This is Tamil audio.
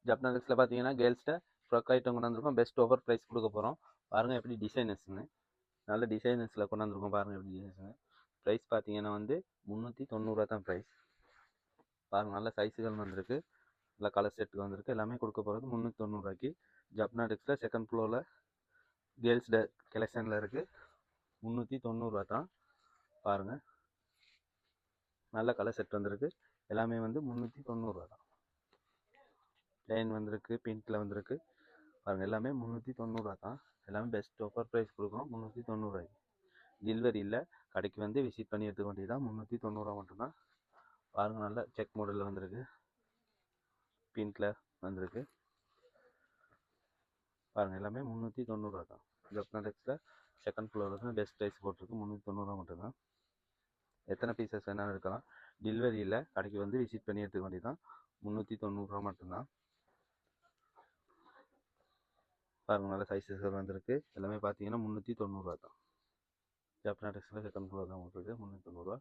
ஜப்னாலிக்ஸில் பார்த்தீங்கன்னா கேர்ள்ஸ்கிட்ட ஃப்ராக் ஐட்டம் கொண்டாந்துருக்கோம். பெஸ்ட் ஆஃபர் ப்ரைஸ் கொடுக்க போகிறோம். பாருங்கள் எப்படி டிசைனர்ஸ்னு நல்ல டிசைனர்ஸில் கொண்டாந்துருக்கோம். பாருங்கள் எப்படி டிசைன்ஸுன்னு. ப்ரைஸ் பார்த்தீங்கன்னா வந்து 390 தான் ப்ரைஸ். பாருங்கள் நல்ல சைஸுகள் வந்திருக்கு, நல்ல கலர் செட்டு வந்திருக்கு. எல்லாமே கொடுக்க போகிறது 390 ஜப்னாலிக்ஸில் செகண்ட் ஃப்ளோரில் கேர்ள்ஸ் கலெக்ஷனில் இருக்குது. 390 தான். பாருங்கள் நல்ல கலர் செட் வந்திருக்கு. எல்லாமே வந்து 390 தான். பிளேன் வந்திருக்கு, பிங்க்கில் வந்திருக்கு. பாருங்கள் எல்லாமே 390 தான். எல்லாமே பெஸ்ட் ஆஃபர் ப்ரைஸ் கொடுக்குறோம் 390. டெலிவரி இல்லை, கடைக்கு வந்து விசிட் பண்ணி எடுத்துக்க வேண்டியதான். 390 மட்டும்தான். பாருங்கள் நல்ல செக் மாடலில் வந்திருக்கு, பிங்க்கில் வந்திருக்கு. பாருங்கள் எல்லாமே 390 தான். ஜப்னாலிக்ஸில் செகண்ட் ஃப்ளோரில் தான் பெஸ்ட் ப்ரைஸ் போட்டிருக்கு. 390 மட்டும்தான். எத்தனை பீசஸ் வேணாலும் இருக்கலாம். டெலிவரி இல்லை, கடைக்கு வந்து விசிட் பண்ணி எடுத்துக்க வேண்டியதான். 390 மட்டும்தான். பாருங்கள் நல்ல சைஸஸ் வந்திருக்கு. எல்லாமே பார்த்தீங்கன்னா 390 தான். ஜப்னாலிக்ஸில் செகண்ட் ஃப்ளோர் தான் உங்களுக்கு 390.